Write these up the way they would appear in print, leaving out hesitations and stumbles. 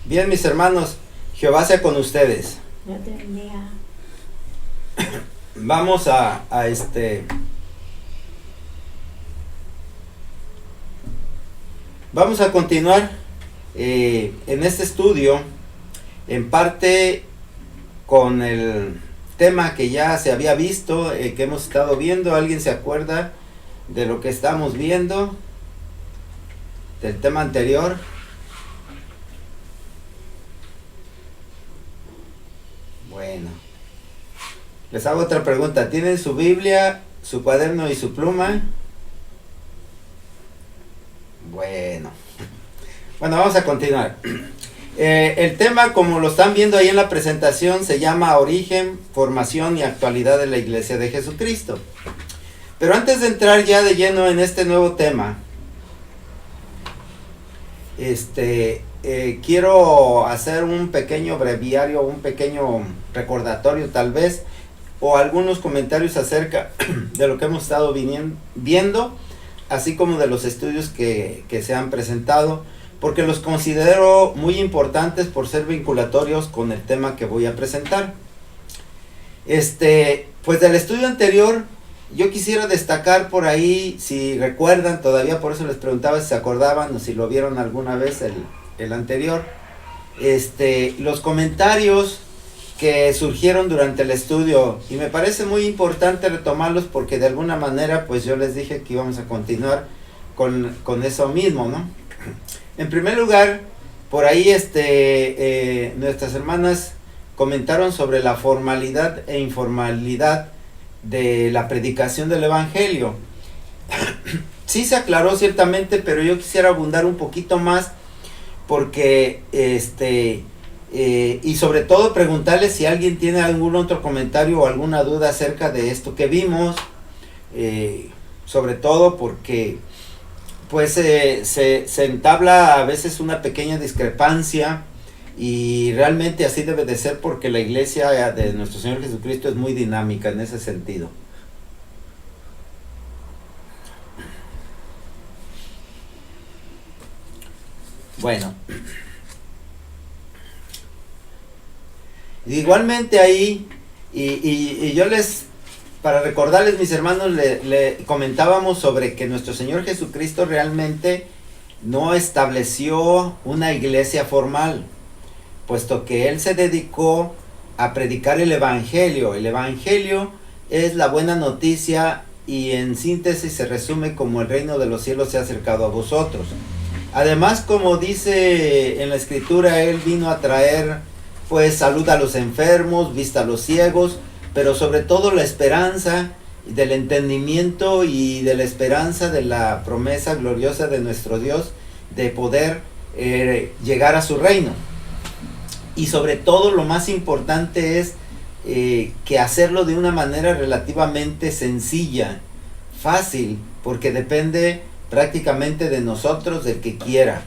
Bien, mis hermanos, Jehová sea con ustedes. Dios te bendiga. Vamos vamos a continuar en este estudio, en parte con el tema que ya se había visto, que hemos estado viendo. ¿Alguien se acuerda de lo que estamos viendo? Del tema anterior. Bueno, les hago otra pregunta. ¿Tienen su Biblia, su cuaderno y su pluma? Bueno, vamos a continuar. El tema, como lo están viendo ahí en la presentación, se llama Origen, Formación y Actualidad de la Iglesia de Jesucristo. Pero antes de entrar ya de lleno en este nuevo tema, quiero hacer un pequeño breviario, un pequeño recordatorio tal vez, o algunos comentarios acerca de lo que hemos estado viendo, así como de los estudios que se han presentado, porque los considero muy importantes por ser vinculatorios con el tema que voy a presentar. Pues del estudio anterior, yo quisiera destacar por ahí, si recuerdan, todavía por eso les preguntaba si se acordaban o si lo vieron alguna vez el anterior, los comentarios que surgieron durante el estudio, y me parece muy importante retomarlos porque de alguna manera pues yo les dije que íbamos a continuar con eso mismo, ¿no? En primer lugar, por ahí nuestras hermanas comentaron sobre la formalidad e informalidad de la predicación del Evangelio. Sí se aclaró ciertamente, pero yo quisiera abundar un poquito más porque y sobre todo preguntarles si alguien tiene algún otro comentario o alguna duda acerca de esto que vimos, sobre todo porque pues se entabla a veces una pequeña discrepancia, y realmente así debe de ser porque la iglesia de nuestro Señor Jesucristo es muy dinámica en ese sentido. Bueno, igualmente ahí, y yo para recordarles, mis hermanos, le comentábamos sobre que nuestro Señor Jesucristo realmente no estableció una iglesia formal, puesto que Él se dedicó a predicar el Evangelio. El Evangelio es la buena noticia, y en síntesis se resume como el reino de los cielos se ha acercado a vosotros. Además, como dice en la Escritura, Él vino a traer pues salud a los enfermos, vista a los ciegos, pero sobre todo la esperanza del entendimiento y de la esperanza de la promesa gloriosa de nuestro Dios de poder llegar a su reino. Y sobre todo lo más importante es que hacerlo de una manera relativamente sencilla, fácil, porque depende prácticamente de nosotros, del que quiera.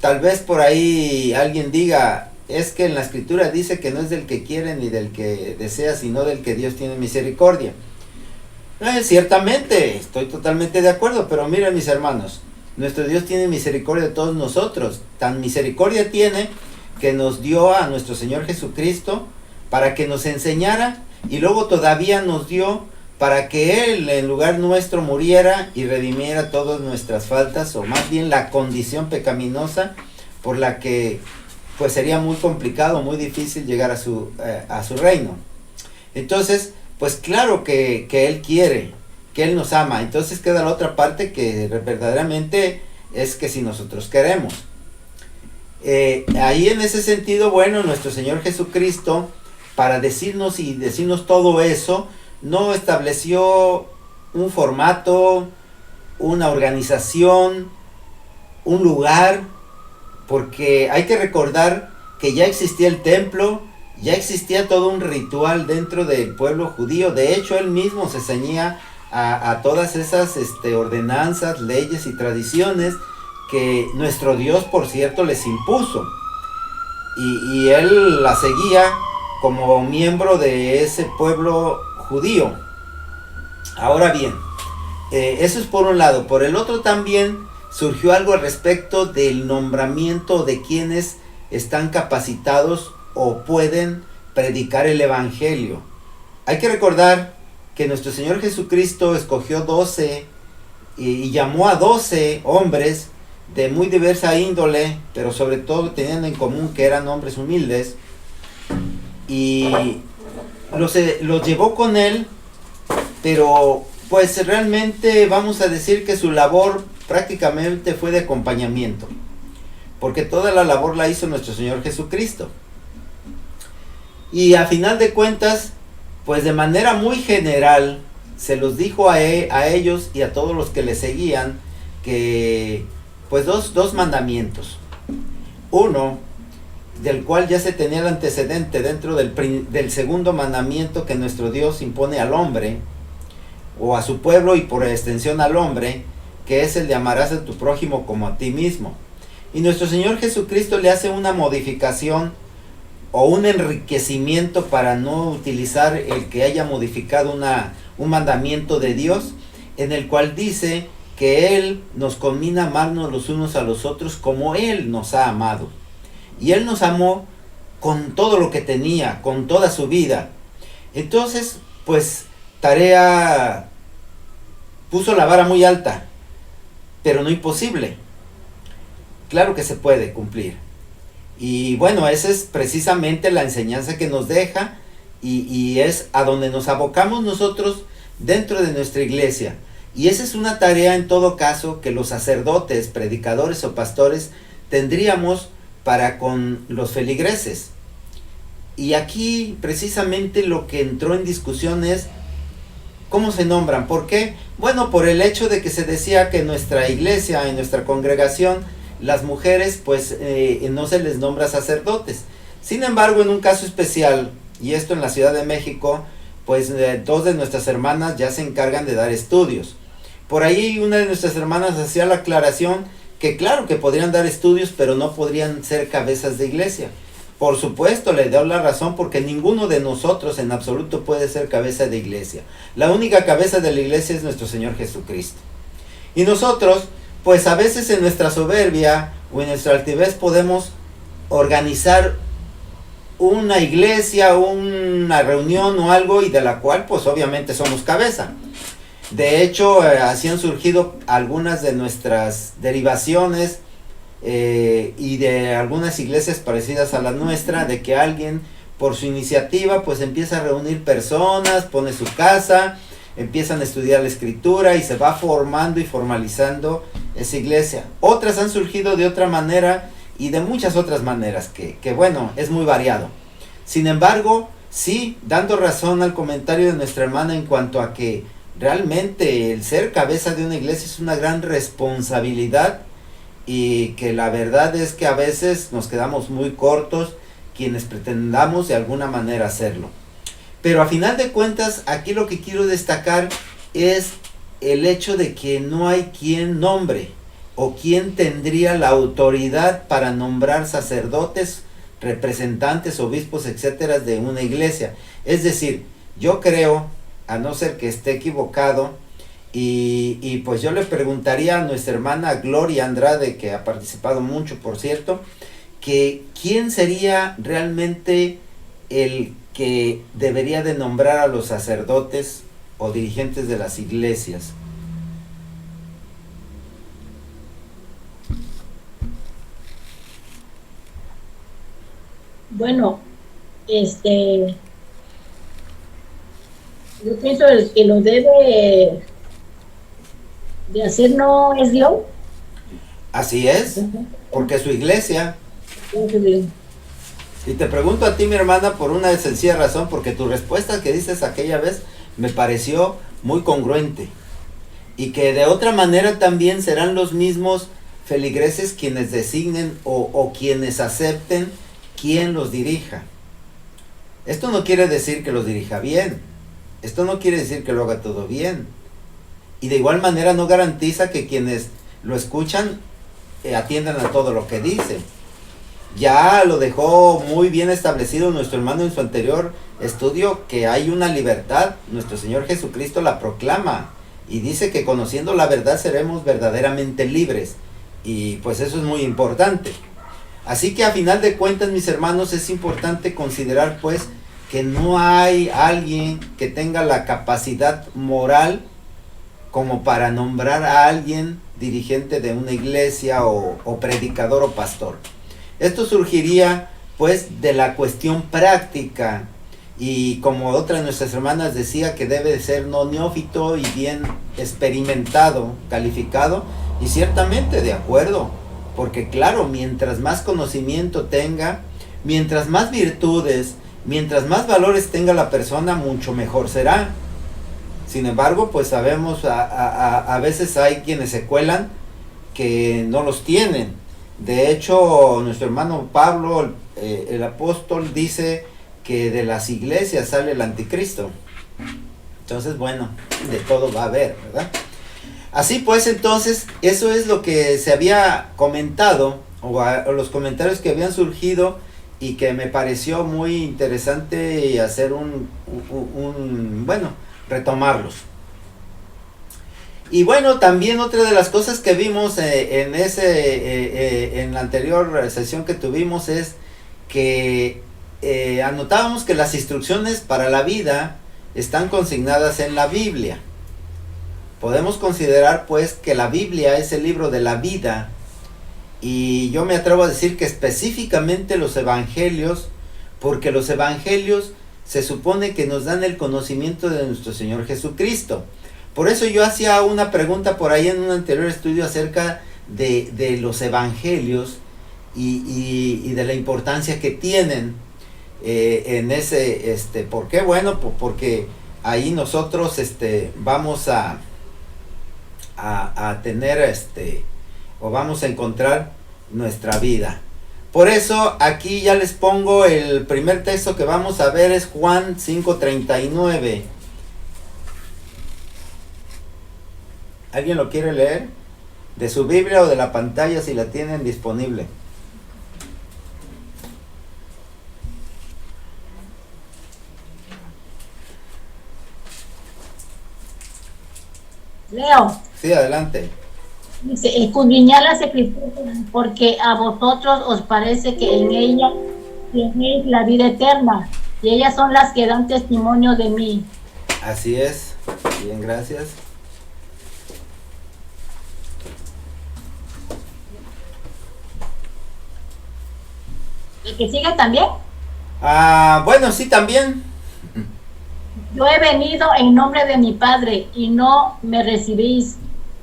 Tal vez por ahí alguien diga, es que en la Escritura dice que no es del que quiere ni del que desea, sino del que Dios tiene misericordia. Ciertamente, estoy totalmente de acuerdo, pero miren, mis hermanos, nuestro Dios tiene misericordia de todos nosotros. Tan misericordia tiene que nos dio a nuestro Señor Jesucristo para que nos enseñara, y luego todavía nos dio para que Él en lugar nuestro muriera y redimiera todas nuestras faltas, o más bien la condición pecaminosa por la que pues sería muy complicado, muy difícil llegar a su reino. Entonces, pues claro que Él quiere, que Él nos ama. Entonces queda la otra parte, que verdaderamente es que si nosotros queremos. Ahí en ese sentido, bueno, nuestro Señor Jesucristo, para decirnos todo eso, no estableció un formato, una organización, un lugar, porque hay que recordar que ya existía el templo, ya existía todo un ritual dentro del pueblo judío. De hecho, él mismo se ceñía a todas esas ordenanzas, leyes y tradiciones que nuestro Dios, por cierto, les impuso. Y él la seguía como miembro de ese pueblo judío. Ahora bien, eso es por un lado. Por el otro también surgió algo al respecto del nombramiento de quienes están capacitados o pueden predicar el evangelio. Hay que recordar que nuestro Señor Jesucristo escogió 12 y llamó a 12 hombres de muy diversa índole, pero sobre todo teniendo en común que eran hombres humildes, y los llevó con él, pero pues realmente vamos a decir que su labor prácticamente fue de acompañamiento, porque toda la labor la hizo nuestro Señor Jesucristo. Y a final de cuentas, pues de manera muy general, se los dijo a ellos y a todos los que le seguían, que pues dos mandamientos. Uno, del cual ya se tenía el antecedente dentro del segundo mandamiento que nuestro Dios impone al hombre, o a su pueblo y por extensión al hombre, que es el de amarás a tu prójimo como a ti mismo. Y nuestro Señor Jesucristo le hace una modificación o un enriquecimiento para no utilizar el que haya modificado un mandamiento de Dios, en el cual dice que Él nos conmina a amarnos los unos a los otros como Él nos ha amado. Y Él nos amó con todo lo que tenía, con toda su vida. Entonces, pues, Tarea puso la vara muy alta, pero no imposible. Claro que se puede cumplir. Y bueno, esa es precisamente la enseñanza que nos deja y es a donde nos abocamos nosotros dentro de nuestra iglesia. Y esa es una tarea en todo caso que los sacerdotes, predicadores o pastores tendríamos para con los feligreses. Y aquí precisamente lo que entró en discusión es ¿cómo se nombran? ¿Por qué? Bueno, por el hecho de que se decía que en nuestra iglesia, en nuestra congregación, las mujeres pues no se les nombra sacerdotes. Sin embargo, en un caso especial, y esto en la Ciudad de México, pues dos de nuestras hermanas ya se encargan de dar estudios. Por ahí una de nuestras hermanas hacía la aclaración que claro que podrían dar estudios, pero no podrían ser cabezas de iglesia. Por supuesto, le doy la razón porque ninguno de nosotros en absoluto puede ser cabeza de iglesia. La única cabeza de la iglesia es nuestro Señor Jesucristo. Y nosotros, pues a veces en nuestra soberbia o en nuestra altivez podemos organizar una iglesia, una reunión o algo y de la cual pues obviamente somos cabeza. De hecho, así han surgido algunas de nuestras derivaciones y de algunas iglesias parecidas a la nuestra, de que alguien por su iniciativa pues empieza a reunir personas, pone su casa, empiezan a estudiar la escritura y se va formando y formalizando esa iglesia. Otras han surgido de otra manera y de muchas otras maneras que bueno, es muy variado. Sin embargo, sí, dando razón al comentario de nuestra hermana en cuanto a que realmente el ser cabeza de una iglesia es una gran responsabilidad y que la verdad es que a veces nos quedamos muy cortos quienes pretendamos de alguna manera hacerlo. Pero a final de cuentas, aquí lo que quiero destacar es el hecho de que no hay quien nombre o quien tendría la autoridad para nombrar sacerdotes, representantes, obispos, etcétera, de una iglesia. Es decir, yo creo, a no ser que esté equivocado, y pues yo le preguntaría a nuestra hermana Gloria Andrade, que ha participado mucho, por cierto, que quién sería realmente el que debería de nombrar a los sacerdotes o dirigentes de las iglesias. Bueno, yo pienso el que lo debe de hacer no es Dios. Así es, porque su iglesia. Entonces, Y te pregunto a ti, mi hermana, por una sencilla razón, porque tu respuesta que dices aquella vez me pareció muy congruente. Y que de otra manera también serán los mismos feligreses quienes designen o quienes acepten quien los dirija. Esto no quiere decir que los dirija bien. Esto no quiere decir que lo haga todo bien. Y de igual manera no garantiza que quienes lo escuchan atiendan a todo lo que dice. Ya lo dejó muy bien establecido nuestro hermano en su anterior estudio, que hay una libertad. Nuestro Señor Jesucristo la proclama y dice que conociendo la verdad seremos verdaderamente libres. Y pues eso es muy importante. Así que a final de cuentas, mis hermanos, es importante considerar pues que no hay alguien que tenga la capacidad moral como para nombrar a alguien dirigente de una iglesia o predicador o pastor. Esto surgiría pues de la cuestión práctica, y como otra de nuestras hermanas decía, que debe de ser no neófito y bien experimentado, calificado, y ciertamente de acuerdo, porque claro, mientras más conocimiento tenga, mientras más virtudes, mientras más valores tenga la persona, mucho mejor será. Sin embargo, pues sabemos, a veces hay quienes se cuelan que no los tienen. De hecho, nuestro hermano Pablo, el apóstol, dice que de las iglesias sale el anticristo. Entonces, bueno, de todo va a haber, ¿verdad? Así pues, entonces, eso es lo que se había comentado, o los comentarios que habían surgido, y que me pareció muy interesante hacer bueno, retomarlos. Y bueno, también otra de las cosas que vimos en la anterior sesión que tuvimos es que anotábamos que las instrucciones para la vida están consignadas en la Biblia. Podemos considerar pues que la Biblia es el libro de la vida, y yo me atrevo a decir que específicamente los evangelios, porque los evangelios se supone que nos dan el conocimiento de nuestro Señor Jesucristo. Por eso yo hacía una pregunta por ahí en un anterior estudio acerca de los evangelios y de la importancia que tienen en ese, ¿por qué? Bueno, porque ahí nosotros vamos a tener o vamos a encontrar nuestra vida. Por eso aquí ya les pongo el primer texto que vamos a ver, es Juan 5:39. ¿Alguien lo quiere leer? De su Biblia o de la pantalla, si la tienen disponible. Leo. Sí, adelante. Dice, escudriñad las escrituras, porque a vosotros os parece que en ella tenéis la vida eterna, y ellas son las que dan testimonio de mí. Así es. Bien, gracias. ¿El que sigue también? Bueno, sí, también. Yo he venido en nombre de mi Padre, y no me recibís.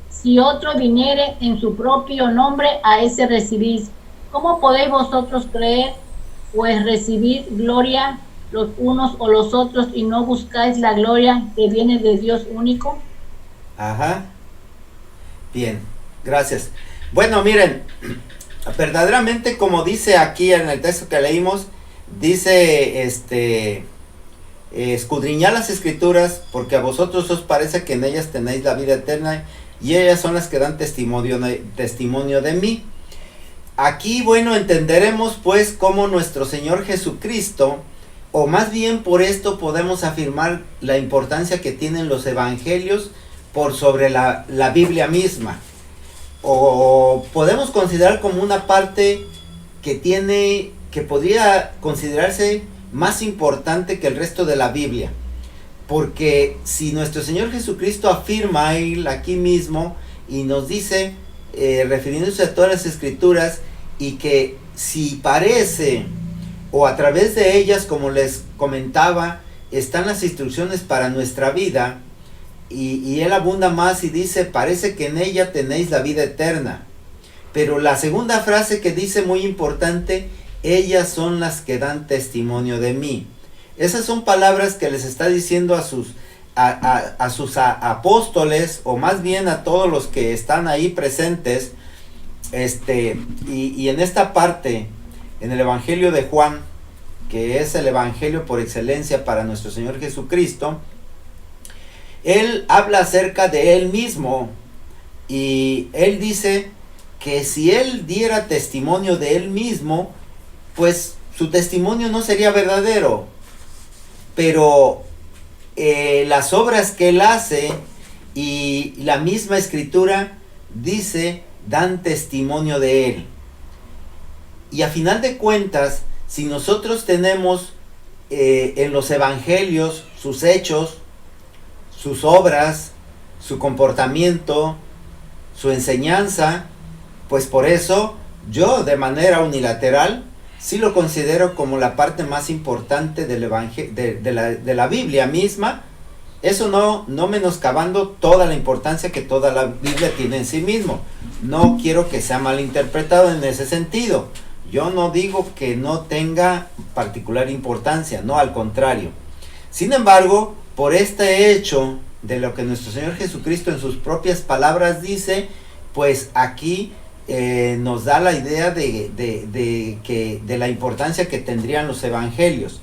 Si otro viniere en su propio nombre, a ese recibís. ¿Cómo podéis vosotros creer? Pues recibid gloria los unos o los otros, y no buscáis la gloria que viene de Dios único. Ajá. Bien, gracias. Bueno, miren, verdaderamente, como dice aquí en el texto que leímos, dice escudriñad las escrituras, porque a vosotros os parece que en ellas tenéis la vida eterna, y ellas son las que dan testimonio de mí. Aquí, bueno, entenderemos pues cómo nuestro Señor Jesucristo, o más bien por esto podemos afirmar la importancia que tienen los evangelios por sobre la Biblia misma, o podemos considerar como una parte que podría considerarse más importante que el resto de la Biblia. Porque si nuestro Señor Jesucristo afirma él aquí mismo y nos dice, refiriéndose a todas las escrituras, y que si parece, o a través de ellas, como les comentaba, están las instrucciones para nuestra vida, y él abunda más y dice, parece que en ella tenéis la vida eterna. Pero la segunda frase que dice, muy importante, ellas son las que dan testimonio de mí. Esas son palabras que les está diciendo a sus apóstoles, o más bien a todos los que están ahí presentes. Y en esta parte, en el Evangelio de Juan, que es el Evangelio por excelencia para nuestro Señor Jesucristo, él habla acerca de él mismo, y él dice que si él diera testimonio de él mismo, pues su testimonio no sería verdadero. Pero las obras que él hace y la misma escritura dice, dan testimonio de él. Y a final de cuentas, si nosotros tenemos en los evangelios sus hechos, sus obras, su comportamiento, su enseñanza, pues por eso yo de manera unilateral sí lo considero como la parte más importante del de la Biblia misma. Eso no menoscabando toda la importancia que toda la Biblia tiene en sí mismo. No quiero que sea malinterpretado en ese sentido. Yo no digo que no tenga particular importancia, no, al contrario. Sin embargo, por este hecho de lo que nuestro Señor Jesucristo en sus propias palabras dice, pues aquí nos da la idea de la importancia que tendrían los evangelios.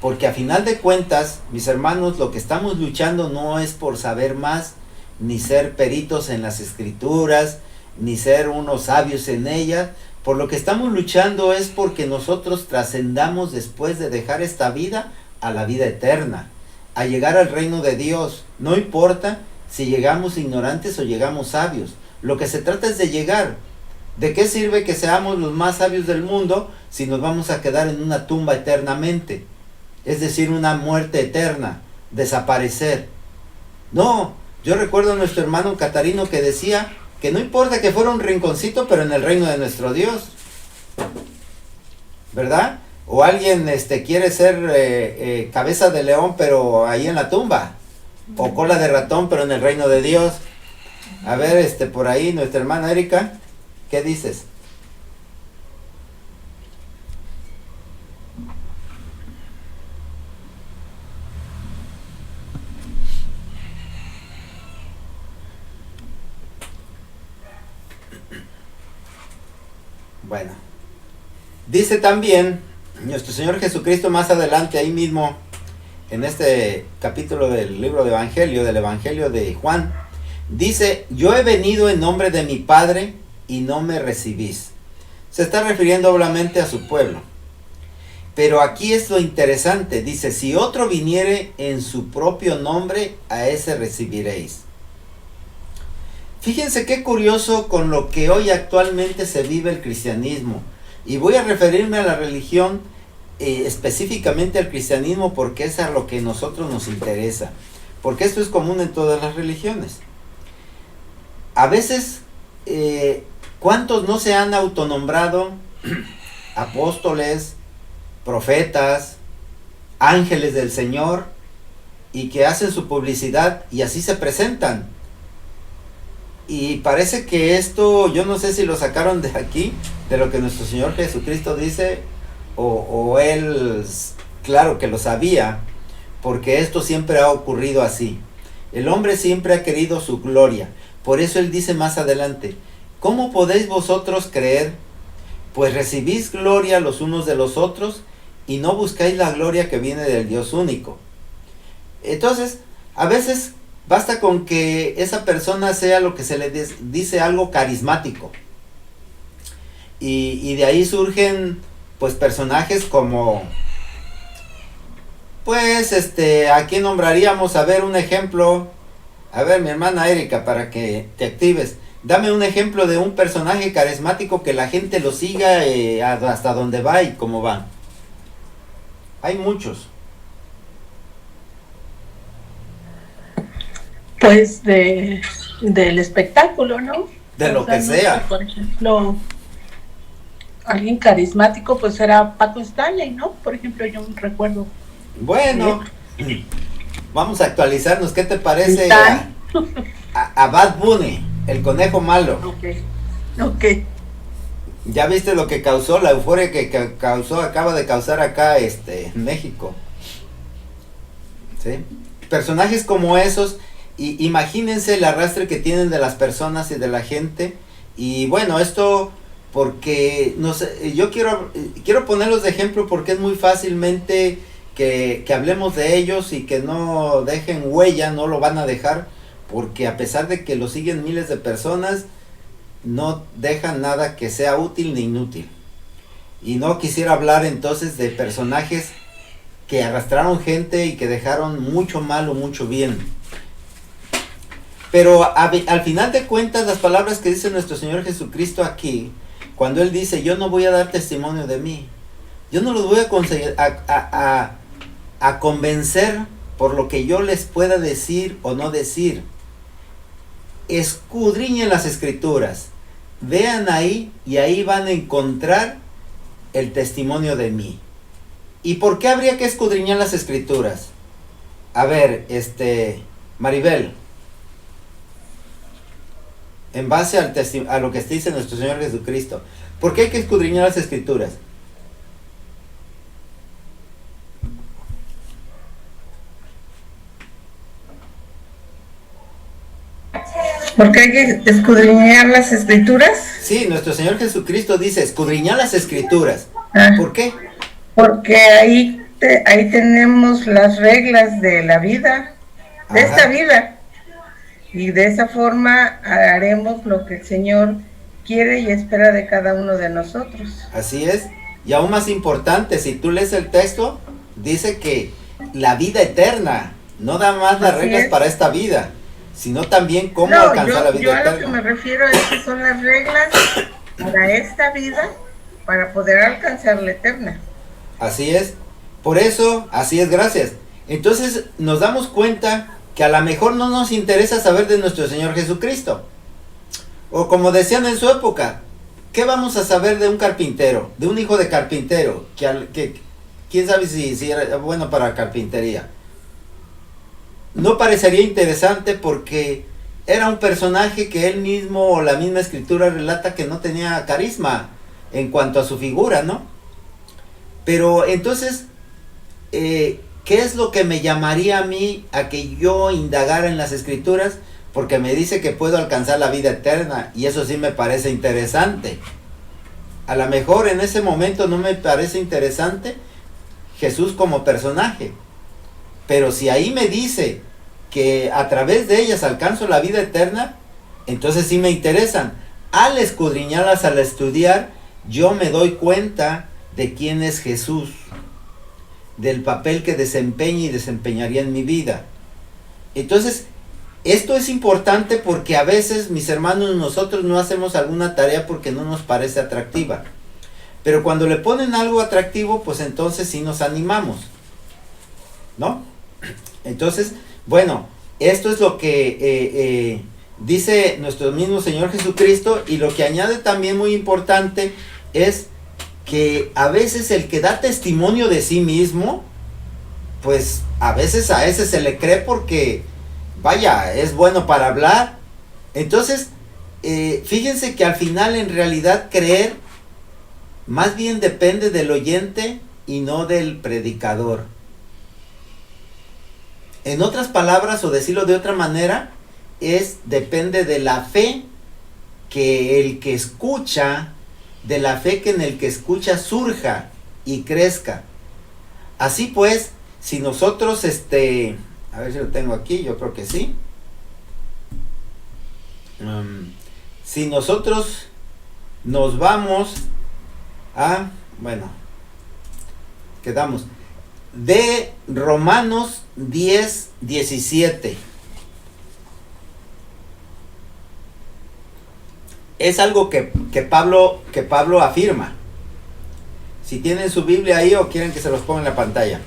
Porque a final de cuentas, mis hermanos, lo que estamos luchando no es por saber más, ni ser peritos en las escrituras, ni ser unos sabios en ellas. Por lo que estamos luchando es porque nosotros trascendamos después de dejar esta vida a la vida eterna, a llegar al reino de Dios. No importa si llegamos ignorantes o llegamos sabios. Lo que se trata es de llegar. ¿De qué sirve que seamos los más sabios del mundo si nos vamos a quedar en una tumba eternamente? Es decir, una muerte eterna, desaparecer. No, yo recuerdo a nuestro hermano Catarino que decía que no importa que fuera un rinconcito, pero en el reino de nuestro Dios, ¿verdad? O alguien quiere ser cabeza de león, pero ahí en la tumba, o cola de ratón, pero en el reino de Dios. A ver, por ahí, nuestra hermana Erika, ¿qué dices? Bueno, dice también nuestro Señor Jesucristo más adelante, ahí mismo, en este capítulo del libro del Evangelio de Juan, dice: yo he venido en nombre de mi Padre y no me recibís. Se está refiriendo obviamente a su pueblo. Pero aquí es lo interesante, dice: si otro viniere en su propio nombre, a ese recibiréis. Fíjense qué curioso con lo que hoy actualmente se vive el cristianismo. Y voy a referirme a la religión, específicamente al cristianismo, porque es a lo que a nosotros nos interesa. Porque esto es común en todas las religiones. A veces, ¿cuántos no se han autonombrado apóstoles, profetas, ángeles del Señor, y que hacen su publicidad y así se presentan? Y parece que esto, yo no sé si lo sacaron de aquí, de lo que nuestro Señor Jesucristo dice, o Él, claro que lo sabía, porque esto siempre ha ocurrido así. El hombre siempre ha querido su gloria. Por eso Él dice más adelante: ¿cómo podéis vosotros creer? Pues recibís gloria los unos de los otros, y no buscáis la gloria que viene del Dios único. Entonces, a veces basta con que esa persona sea lo que se le dice algo carismático. Y de ahí surgen pues personajes como, pues ¿a quién nombraríamos? A ver, un ejemplo. A ver, mi hermana Erika, para que te actives. Dame un ejemplo de un personaje carismático que la gente lo siga hasta donde va y cómo va. Hay muchos. Pues del espectáculo, ¿no? De lo que sea. Por ejemplo, alguien carismático pues era Paco Stanley, ¿no? Por ejemplo, yo recuerdo. Bueno, vamos a actualizarnos. ¿Qué te parece a Bad Bunny, el conejo malo? Ok. Ya viste lo que causó, la euforia que causó, acaba de causar acá en México. ¿Sí? Personajes como esos, y imagínense el arrastre que tienen de las personas y de la gente. Y bueno, esto porque no sé, yo quiero ponerlos de ejemplo, porque es muy fácilmente que hablemos de ellos y que no dejen huella, no lo van a dejar, porque a pesar de que lo siguen miles de personas, no dejan nada que sea útil ni inútil. Y no quisiera hablar entonces de personajes que arrastraron gente y que dejaron mucho mal o mucho bien. Pero al final de cuentas, las palabras que dice nuestro Señor Jesucristo aquí, cuando él dice, yo no voy a dar testimonio de mí, yo no los voy a conseguir a convencer por lo que yo les pueda decir o no decir. Escudriñen las escrituras, vean ahí y ahí van a encontrar el testimonio de mí. ¿Y por qué habría que escudriñar las escrituras? A ver, Maribel, en base a lo que dice nuestro Señor Jesucristo, ¿por qué hay que escudriñar las escrituras? ¿Porque hay que escudriñar las escrituras? Sí, nuestro Señor Jesucristo dice, escudriñar las escrituras. ¿Por qué? Porque ahí tenemos las reglas de la vida, de esta vida. Y de esa forma haremos lo que el Señor quiere y espera de cada uno de nosotros. Así es. Y aún más importante, si tú lees el texto, dice que la vida eterna, no da más las reglas para esta vida, sino también cómo alcanzar la vida eterna. Yo a lo que me refiero es que son las reglas para esta vida, para poder alcanzar la eterna. Así es. Por eso, así es, gracias. Entonces nos damos cuenta que a lo mejor no nos interesa saber de nuestro Señor Jesucristo. O como decían en su época, ¿qué vamos a saber de un carpintero? De un hijo de carpintero, que quién sabe si era bueno para carpintería. No parecería interesante porque era un personaje que él mismo o la misma escritura relata que no tenía carisma en cuanto a su figura, ¿no? Pero entonces, ¿qué es lo que me llamaría a mí a que yo indagara en las escrituras? Porque me dice que puedo alcanzar la vida eterna y eso sí me parece interesante. A lo mejor en ese momento no me parece interesante Jesús como personaje, pero si ahí me dice que a través de ellas alcanzo la vida eterna, entonces sí me interesan. Al escudriñarlas, al estudiar, yo me doy cuenta de quién es Jesús, del papel que desempeña y desempeñaría en mi vida. Entonces, esto es importante porque a veces, mis hermanos, nosotros no hacemos alguna tarea porque no nos parece atractiva. Pero cuando le ponen algo atractivo, pues entonces sí nos animamos, ¿no? Entonces, bueno, esto es lo que dice nuestro mismo Señor Jesucristo, y lo que añade también muy importante es que a veces el que da testimonio de sí mismo, pues a veces a ese se le cree porque, vaya, es bueno para hablar. Entonces, fíjense que al final en realidad creer más bien depende del oyente y no del predicador. En otras palabras, o decirlo de otra manera, depende de la fe que el que escucha, de la fe que en el que escucha surja y crezca. Así pues, si nosotros, a ver si lo tengo aquí, yo creo que sí. Si nosotros nos vamos a, bueno, quedamos de Romanos 10:17. Es algo que Pablo afirma. Si tienen su Biblia ahí o quieren que se los ponga en la pantalla.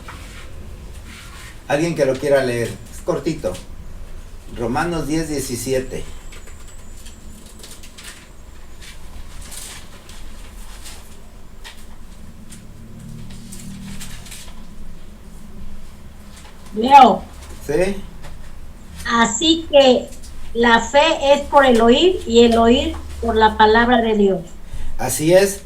Alguien que lo quiera leer. Es cortito. Romanos 10:17. Leo. ¿Sí? Así que la fe es por el oír y el oír por la palabra de Dios. Así es,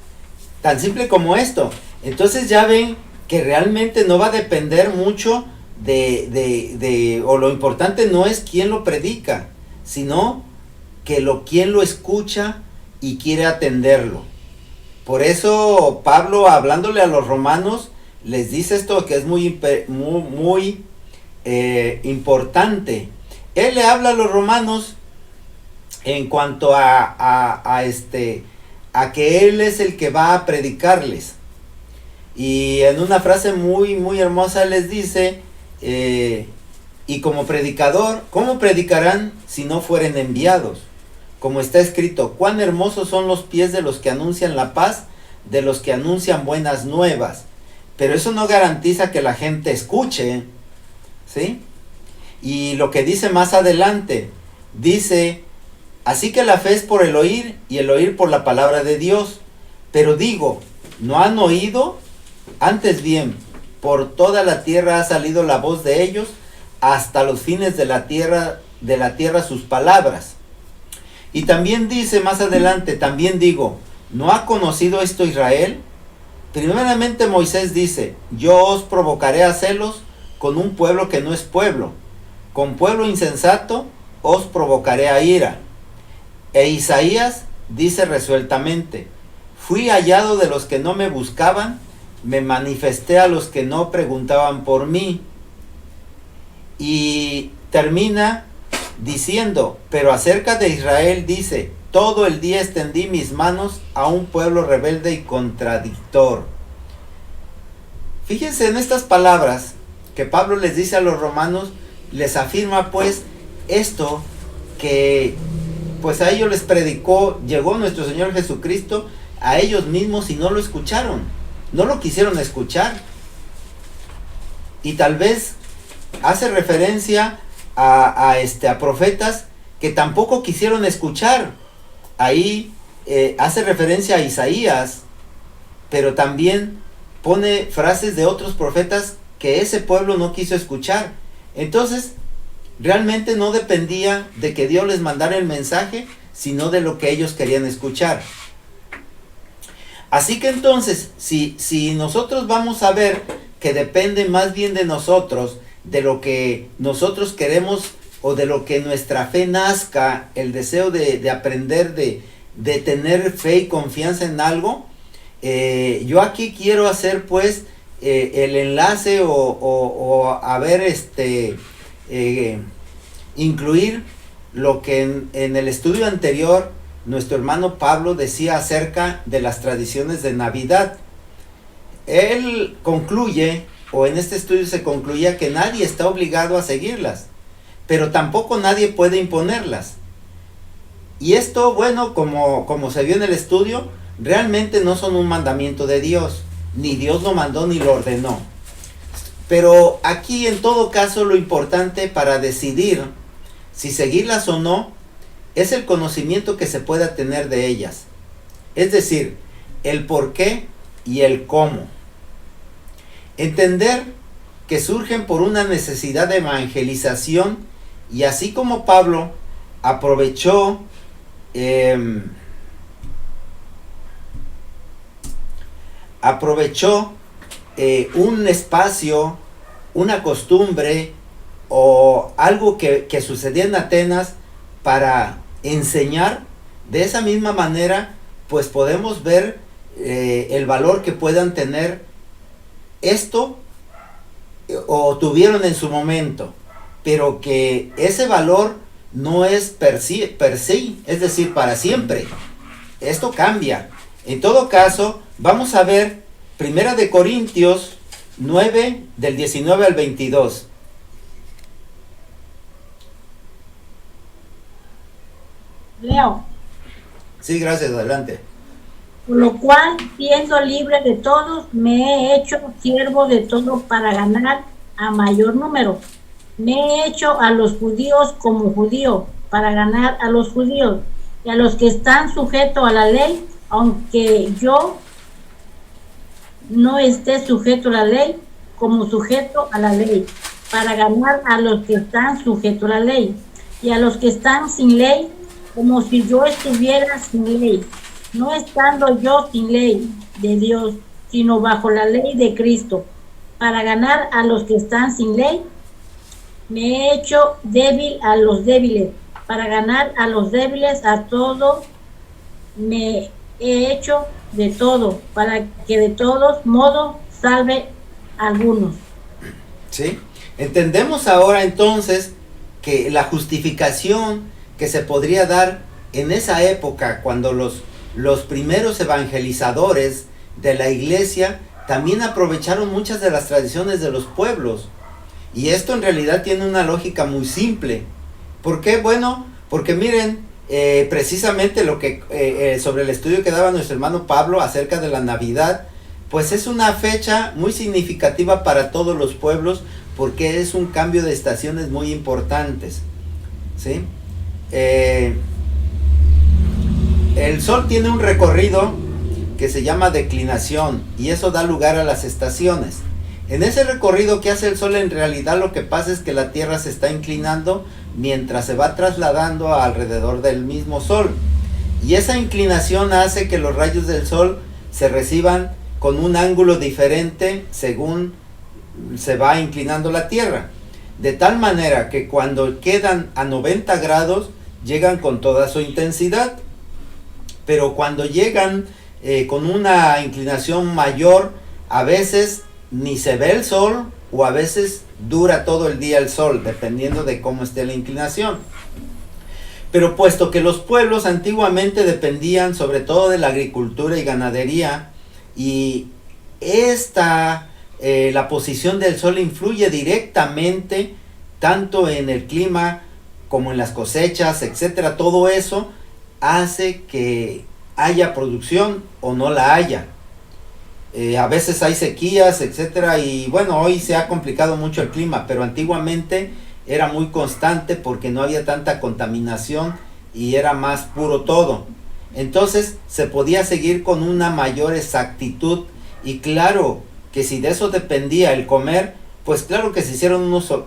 tan simple como esto. Entonces ya ven que realmente no va a depender mucho o lo importante no es quién lo predica, sino que quien lo escucha y quiere atenderlo. Por eso Pablo, hablándole a los romanos, les dice esto que es muy importante. Él le habla a los romanos en cuanto a que él es el que va a predicarles, y en una frase muy hermosa les dice, y como predicador, ¿cómo predicarán si no fueren enviados? como está escrito, cuán hermosos son los pies de los que anuncian la paz, de los que anuncian buenas nuevas. Pero eso no garantiza que la gente escuche, ¿sí? Y lo que dice más adelante, dice, así que la fe es por el oír y el oír por la palabra de Dios. Pero digo, ¿no han oído? Antes bien, por toda la tierra ha salido la voz de ellos, hasta los fines de la tierra sus palabras. Y también dice más adelante, también digo, ¿no ha conocido esto Israel? Primeramente Moisés dice, yo os provocaré a celos con un pueblo que no es pueblo, con pueblo insensato os provocaré a ira. E Isaías dice resueltamente, fui hallado de los que no me buscaban, me manifesté a los que no preguntaban por mí. Y termina diciendo, pero acerca de Israel dice, todo el día extendí mis manos a un pueblo rebelde y contradictor. Fíjense en estas palabras que Pablo les dice a los romanos, les afirma pues esto que pues a ellos les predicó, llegó nuestro Señor Jesucristo a ellos mismos y no lo escucharon, no lo quisieron escuchar. Y tal vez hace referencia a profetas que tampoco quisieron escuchar. Ahí hace referencia a Isaías, pero también pone frases de otros profetas que ese pueblo no quiso escuchar. Entonces, realmente no dependía de que Dios les mandara el mensaje, sino de lo que ellos querían escuchar. Así que entonces, si nosotros vamos a ver que depende más bien de nosotros, de lo que nosotros queremos o de lo que nuestra fe nazca, el deseo de aprender, de tener fe y confianza en algo, yo aquí quiero hacer pues el enlace o a ver incluir lo que en el estudio anterior nuestro hermano Pablo decía acerca de las tradiciones de Navidad. Él concluye, o en este estudio se concluía, que nadie está obligado a seguirlas, pero tampoco nadie puede imponerlas. Y esto, bueno, como se vio en el estudio, realmente no son un mandamiento de Dios, ni Dios lo mandó ni lo ordenó. Pero aquí en todo caso lo importante para decidir si seguirlas o no es el conocimiento que se pueda tener de ellas. Es decir, el por qué y el cómo. Entender que surgen por una necesidad de evangelización, y así como Pablo aprovechó un espacio, una costumbre o algo que sucedía en Atenas para enseñar, de esa misma manera pues podemos ver el valor que puedan tener esto o tuvieron en su momento, pero que ese valor no es per se, es decir, para siempre. Esto cambia. En todo caso, vamos a ver 1 de Corintios 9, del 19 al 22. Leo. Sí, gracias, adelante. Por lo cual, siendo libre de todos, me he hecho siervo de todos para ganar a mayor número. Me he hecho a los judíos como judío, para ganar a los judíos, y a los que están sujetos a la ley, aunque yo no esté sujeto a la ley, como sujeto a la ley, para ganar a los que están sujetos a la ley, y a los que están sin ley, como si yo estuviera sin ley, no estando yo sin ley de Dios, sino bajo la ley de Cristo, para ganar a los que están sin ley. Me he hecho débil a los débiles, para ganar a los débiles. A todo me he hecho de todo, para que de todos modos salve a algunos. ¿Sí? Entendemos ahora entonces que la justificación que se podría dar en esa época, cuando los primeros evangelizadores de la iglesia también aprovecharon muchas de las tradiciones de los pueblos. Y esto en realidad tiene una lógica muy simple. ¿Por qué? Bueno, porque miren, precisamente lo que sobre el estudio que daba nuestro hermano Pablo acerca de la Navidad, pues es una fecha muy significativa para todos los pueblos, porque es un cambio de estaciones muy importantes, ¿sí? El sol tiene un recorrido que se llama declinación, y eso da lugar a las estaciones. En ese recorrido que hace el sol, en realidad lo que pasa es que la Tierra se está inclinando mientras se va trasladando alrededor del mismo sol, y esa inclinación hace que los rayos del sol se reciban con un ángulo diferente según se va inclinando la Tierra, de tal manera que cuando quedan a 90 grados llegan con toda su intensidad, pero cuando llegan con una inclinación mayor, a veces ni se ve el sol, o a veces dura todo el día el sol, dependiendo de cómo esté la inclinación. Pero puesto que los pueblos antiguamente dependían sobre todo de la agricultura y ganadería, y la posición del sol influye directamente tanto en el clima como en las cosechas, etcétera, todo eso hace que haya producción o no la haya. A veces hay sequías, etcétera, y bueno, hoy se ha complicado mucho el clima, pero antiguamente era muy constante porque no había tanta contaminación y era más puro todo. Entonces se podía seguir con una mayor exactitud, y claro que si de eso dependía el comer, pues claro que se hicieron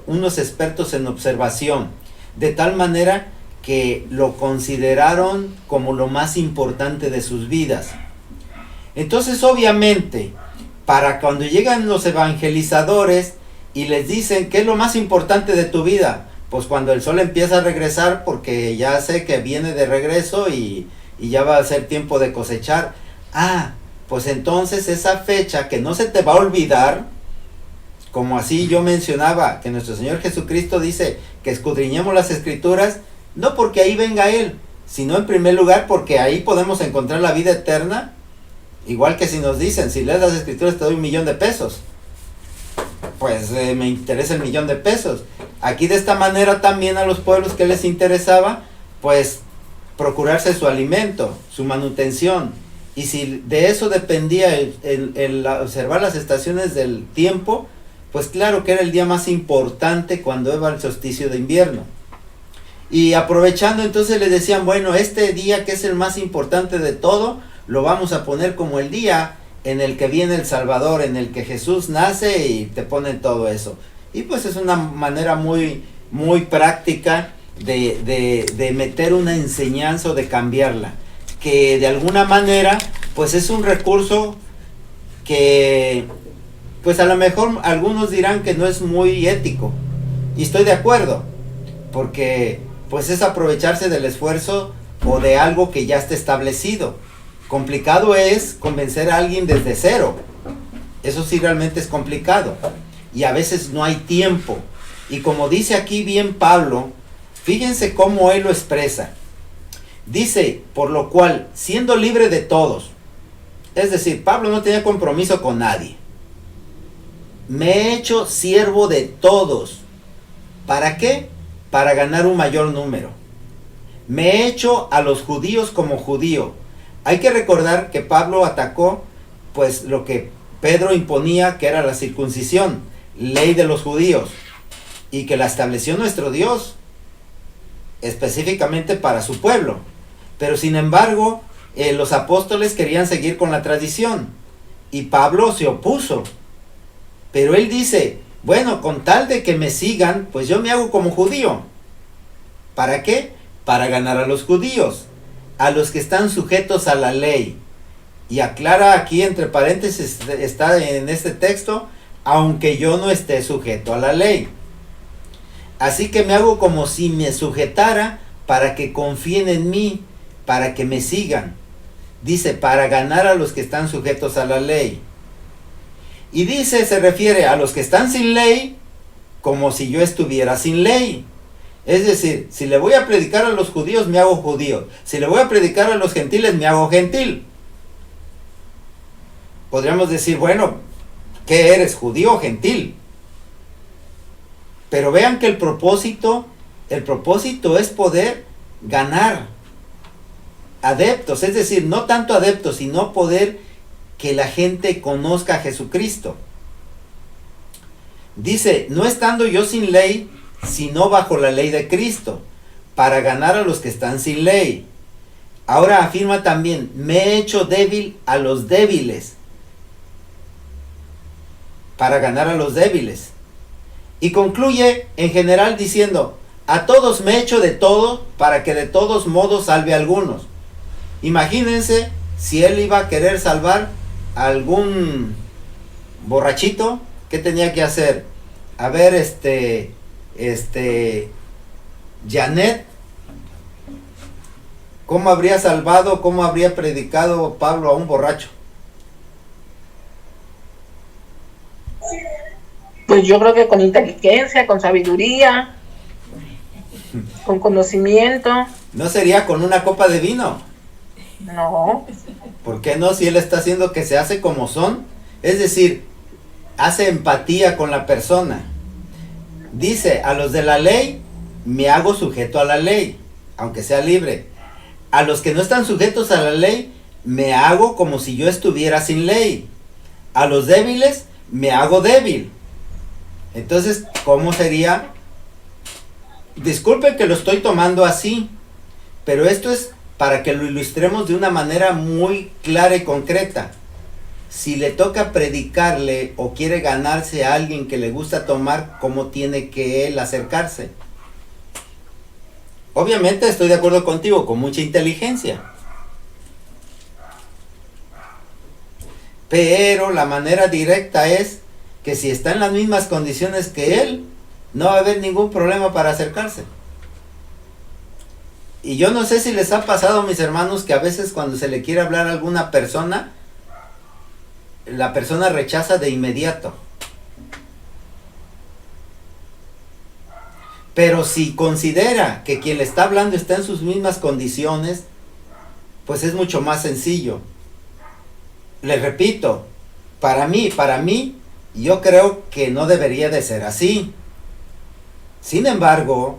unos expertos en observación, de tal manera que lo consideraron como lo más importante de sus vidas. Entonces, obviamente, para cuando llegan los evangelizadores y les dicen ¿qué es lo más importante de tu vida? Pues cuando el sol empieza a regresar, porque ya sé que viene de regreso y ya va a ser tiempo de cosechar. Pues entonces esa fecha que no se te va a olvidar, como así yo mencionaba, que nuestro Señor Jesucristo dice que escudriñemos las Escrituras, no porque ahí venga Él, sino en primer lugar porque ahí podemos encontrar la vida eterna. Igual que si nos dicen, si lees las Escrituras te doy $1,000,000 de pesos, pues me interesa el $1,000,000 de pesos. Aquí de esta manera también a los pueblos que les interesaba, pues procurarse su alimento, su manutención. Y si de eso dependía el observar las estaciones del tiempo, pues claro que era el día más importante cuando iba el solsticio de invierno. Y aprovechando, entonces le decían, bueno, este día que es el más importante de todo, lo vamos a poner como el día en el que viene el Salvador, en el que Jesús nace, y te ponen todo eso. Y pues es una manera muy, muy práctica de meter una enseñanza o de cambiarla, que de alguna manera pues es un recurso que pues a lo mejor algunos dirán que no es muy ético, y estoy de acuerdo, porque pues es aprovecharse del esfuerzo o de algo que ya está establecido. Complicado es convencer a alguien desde cero, eso sí realmente es complicado, y a veces no hay tiempo. Y como dice aquí bien Pablo, fíjense cómo él lo expresa. Dice, por lo cual, siendo libre de todos, es decir, Pablo no tenía compromiso con nadie, me he hecho siervo de todos. ¿Para qué? Para ganar un mayor número. Me he hecho a los judíos como judío. Hay que recordar que Pablo atacó pues lo que Pedro imponía, que era la circuncisión, ley de los judíos, y que la estableció nuestro Dios específicamente para su pueblo. Pero sin embargo, los apóstoles querían seguir con la tradición, y Pablo se opuso. Pero él dice, bueno, con tal de que me sigan, pues yo me hago como judío. ¿Para qué? Para ganar a los judíos, a los que están sujetos a la ley. Y aclara aquí, entre paréntesis, está en este texto, aunque yo no esté sujeto a la ley. Así que me hago como si me sujetara, para que confíen en mí, para que me sigan. Dice, para ganar a los que están sujetos a la ley. Y dice, se refiere a los que están sin ley, como si yo estuviera sin ley. Es decir, si le voy a predicar a los judíos, me hago judío. Si le voy a predicar a los gentiles, me hago gentil. Podríamos decir, bueno, ¿qué eres, judío o gentil? Pero vean que el propósito es poder ganar adeptos, es decir, no tanto adeptos, sino poder que la gente conozca a Jesucristo. Dice, no estando yo sin ley, sino bajo la ley de Cristo, para ganar a los que están sin ley. Ahora afirma también, me he hecho débil a los débiles, para ganar a los débiles. Y concluye en general diciendo, a todos me he hecho de todo, para que de todos modos salve a algunos. Imagínense si él iba a querer salvar a algún borrachito, ¿qué tenía que hacer? A ver, Janet, ¿cómo habría salvado, cómo habría predicado Pablo a un borracho? Pues yo creo que con inteligencia, con sabiduría, con conocimiento. ¿No sería con una copa de vino? No. ¿Por qué no? Si él está haciendo que se hace como son. Es decir, hace empatía con la persona. Dice, a los de la ley, me hago sujeto a la ley, aunque sea libre. A los que no están sujetos a la ley, me hago como si yo estuviera sin ley. A los débiles, me hago débil. Entonces, ¿cómo sería? Disculpen que lo estoy tomando así, pero esto es para que lo ilustremos de una manera muy clara y concreta. Si le toca predicarle o quiere ganarse a alguien que le gusta tomar, ¿cómo tiene que él acercarse? Obviamente estoy de acuerdo contigo, con mucha inteligencia. Pero la manera directa es que si está en las mismas condiciones que él, no va a haber ningún problema para acercarse. Y yo no sé si les ha pasado, mis hermanos, que a veces cuando se le quiere hablar a alguna persona, la persona rechaza de inmediato. Pero si considera que quien le está hablando está en sus mismas condiciones, pues es mucho más sencillo. Les repito, para mí, yo creo que no debería de ser así. Sin embargo,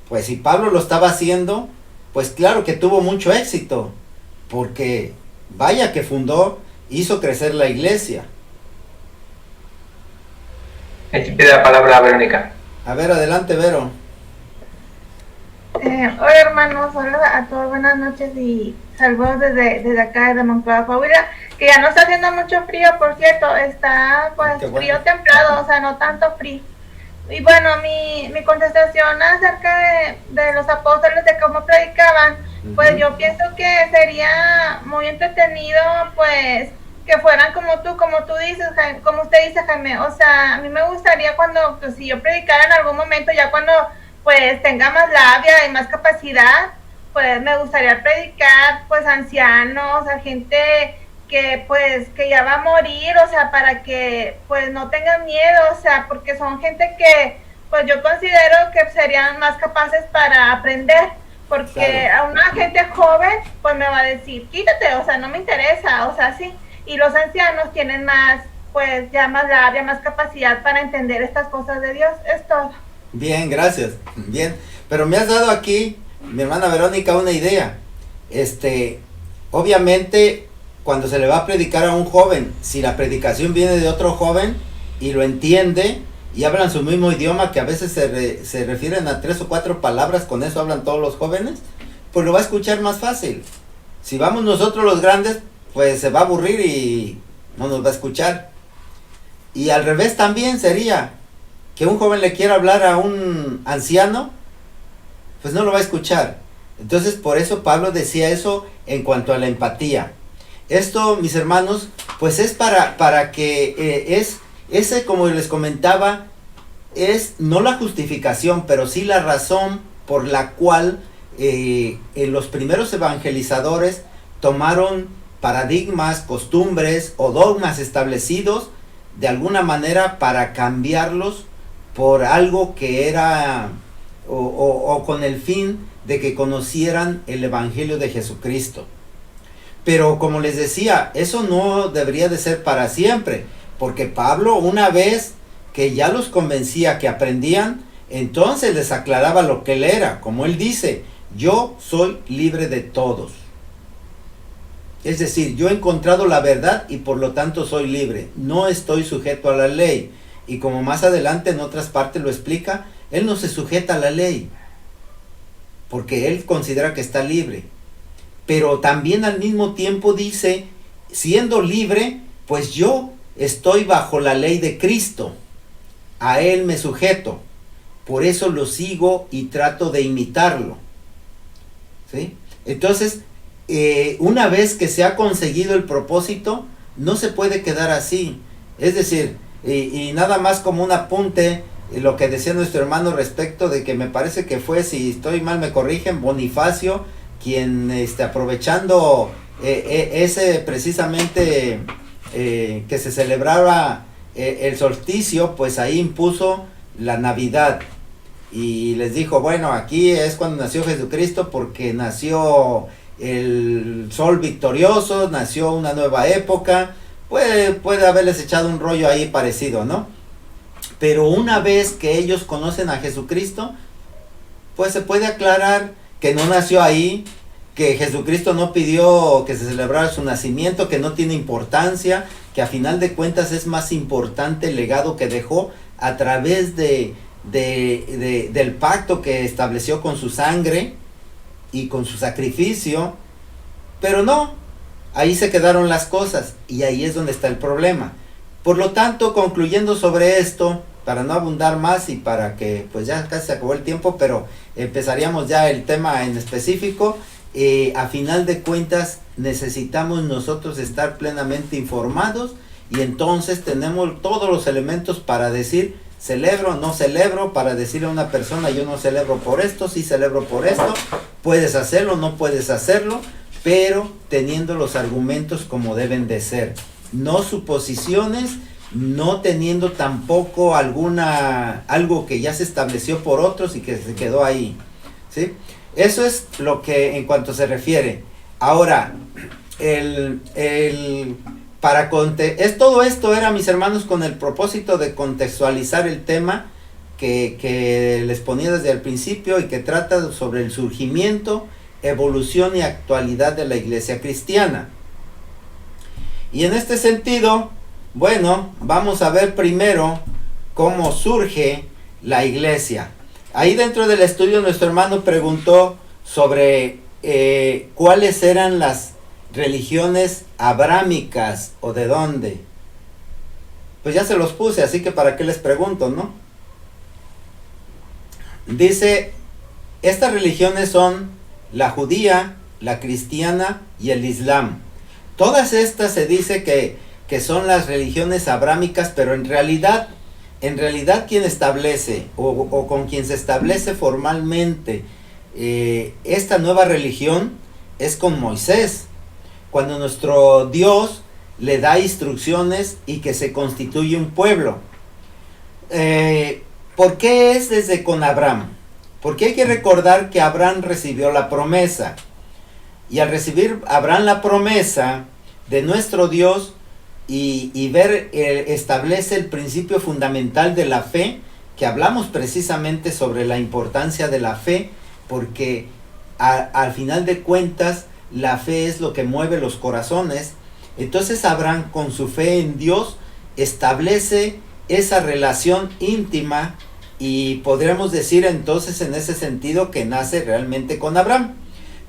pues si Pablo lo estaba haciendo, pues claro que tuvo mucho éxito, porque vaya que hizo crecer la iglesia. Aquí pide la palabra Verónica. A ver, adelante, Vero. Hola hermanos, hola a todos, buenas noches y saludos desde acá de Monclova, Coahuila, que ya no está haciendo mucho frío, por cierto, está pues frío templado, o sea, no tanto frío. Y bueno, mi contestación acerca de los apóstoles, de cómo predicaban, pues yo pienso que sería muy entretenido, pues, que fueran como tú dices, Jaime, como usted dice, Jaime. O sea, a mí me gustaría cuando, pues, si yo predicara en algún momento, ya cuando, pues, tenga más labia y más capacidad, pues, me gustaría predicar, pues, a ancianos, a gente que pues que ya va a morir, o sea, para que pues no tengan miedo, o sea, porque son gente que pues yo considero que serían más capaces para aprender, porque a una gente joven pues me va a decir, quítate, o sea, no me interesa, o sea, sí, y los ancianos tienen más, pues ya más labia, más capacidad para entender estas cosas de Dios, es todo. Bien, gracias, bien, pero me has dado aquí, mi hermana Verónica, una idea. Obviamente, cuando se le va a predicar a un joven, si la predicación viene de otro joven y lo entiende y hablan su mismo idioma, que a veces se refieren a 3 o 4 palabras, con eso hablan todos los jóvenes, pues lo va a escuchar más fácil. Si vamos nosotros los grandes, pues se va a aburrir y no nos va a escuchar. Y al revés también sería que un joven le quiera hablar a un anciano, pues no lo va a escuchar. Entonces por eso Pablo decía eso en cuanto a la empatía. Esto, mis hermanos, pues es para que ese, como les comentaba, es no la justificación, pero sí la razón por la cual los primeros evangelizadores tomaron paradigmas, costumbres o dogmas establecidos de alguna manera para cambiarlos por algo que era o con el fin de que conocieran el evangelio de Jesucristo. Pero como les decía, eso no debería de ser para siempre, porque Pablo, una vez que ya los convencía que aprendían, entonces les aclaraba lo que él era. Como él dice, yo soy libre de todos. Es decir, yo he encontrado la verdad y por lo tanto soy libre. No estoy sujeto a la ley. Y como más adelante en otras partes lo explica, él no se sujeta a la ley, porque él considera que está libre. Pero también al mismo tiempo dice, siendo libre, pues yo estoy bajo la ley de Cristo. A él me sujeto. Por eso lo sigo y trato de imitarlo. ¿Sí? Entonces, una vez que se ha conseguido el propósito, no se puede quedar así. Es decir, y nada más como un apunte, lo que decía nuestro hermano respecto de que me parece que fue, si estoy mal me corrigen, Bonifacio, quien aprovechando ese precisamente que se celebraba el solsticio, pues ahí impuso la Navidad. Y les dijo, bueno, aquí es cuando nació Jesucristo, porque nació el sol victorioso, nació una nueva época. Puede haberles echado un rollo ahí parecido, ¿no? Pero una vez que ellos conocen a Jesucristo, pues se puede aclarar que no nació ahí, que Jesucristo no pidió que se celebrara su nacimiento, que no tiene importancia, que a final de cuentas es más importante el legado que dejó a través del pacto que estableció con su sangre y con su sacrificio. Pero no, ahí se quedaron las cosas y ahí es donde está el problema. Por lo tanto, concluyendo sobre esto, para no abundar más y para que pues ya casi se acabó el tiempo, pero empezaríamos ya el tema en específico. A final de cuentas necesitamos nosotros estar plenamente informados y entonces tenemos todos los elementos para decir celebro, no celebro, para decirle a una persona yo no celebro por esto, sí celebro por esto, puedes hacerlo, no puedes hacerlo, pero teniendo los argumentos como deben de ser, no suposiciones, no teniendo tampoco algo que ya se estableció por otros y que se quedó ahí, ¿sí? Eso es lo que en cuanto se refiere. Ahora, todo esto era, mis hermanos, con el propósito de contextualizar el tema que les ponía desde el principio y que trata sobre el surgimiento, evolución y actualidad de la iglesia cristiana. Y en este sentido, bueno, vamos a ver primero cómo surge la iglesia. Ahí dentro del estudio nuestro hermano preguntó sobre cuáles eran las religiones abrámicas o de dónde. Pues ya se los puse, así que para qué les pregunto, ¿no? Dice, estas religiones son la judía, la cristiana y el islam. Todas estas se dice que son las religiones abrámicas, pero en realidad quien establece o con quien se establece formalmente esta nueva religión es con Moisés, cuando nuestro Dios le da instrucciones y que se constituye un pueblo. ¿Por qué es desde con Abraham? Porque hay que recordar que Abraham recibió la promesa, y al recibir Abraham la promesa de nuestro Dios, y establece el principio fundamental de la fe, que hablamos precisamente sobre la importancia de la fe, porque al final de cuentas la fe es lo que mueve los corazones. Entonces Abraham, con su fe en Dios, establece esa relación íntima, y podríamos decir entonces en ese sentido que nace realmente con Abraham.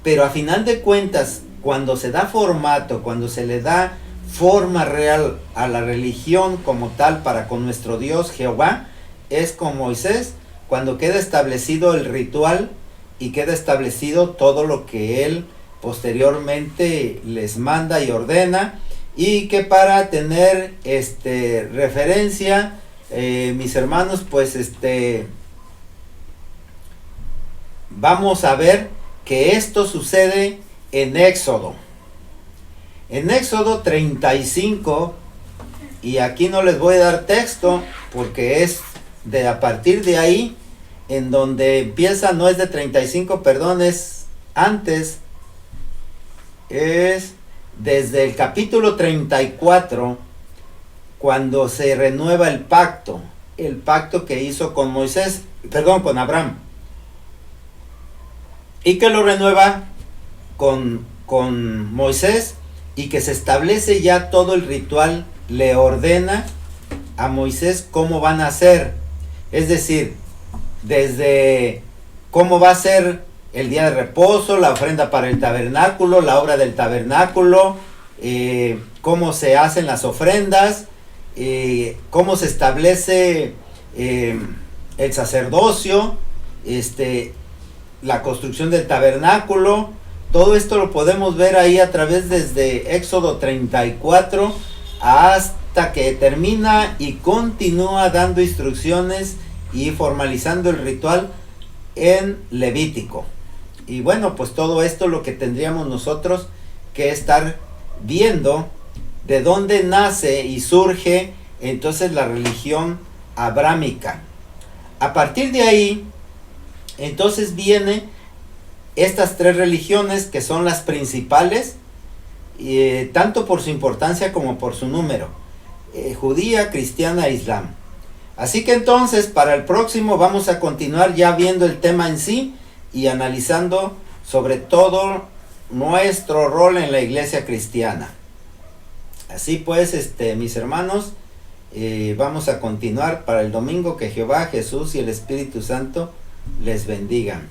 Pero a final de cuentas, cuando se da formato, cuando se le da forma real a la religión como tal para con nuestro Dios Jehová, es con Moisés, cuando queda establecido el ritual y queda establecido todo lo que él posteriormente les manda y ordena, y que para tener referencia, mis hermanos, pues vamos a ver que esto sucede en Éxodo. En Éxodo 35, y aquí no les voy a dar texto porque es a partir de ahí en donde empieza, no es de 35, perdón, es antes, es desde el capítulo 34, cuando se renueva el pacto que hizo con Moisés, perdón, con Abraham. y que lo renueva con Moisés, y que se establece ya todo el ritual, le ordena a Moisés cómo van a hacer, es decir, desde cómo va a ser el día de reposo, la ofrenda para el tabernáculo, la obra del tabernáculo, cómo se hacen las ofrendas, cómo se establece el sacerdocio, la construcción del tabernáculo. Todo esto lo podemos ver ahí a través desde Éxodo 34 hasta que termina y continúa dando instrucciones y formalizando el ritual en Levítico. Y bueno, pues todo esto lo que tendríamos nosotros que estar viendo, de dónde nace y surge entonces la religión abrámica. A partir de ahí, entonces viene estas tres religiones que son las principales, tanto por su importancia como por su número, judía, cristiana e islam. Así que entonces para el próximo vamos a continuar ya viendo el tema en sí y analizando sobre todo nuestro rol en la iglesia cristiana. Así pues, mis hermanos, vamos a continuar para el domingo. Que Jehová, Jesús y el Espíritu Santo les bendigan.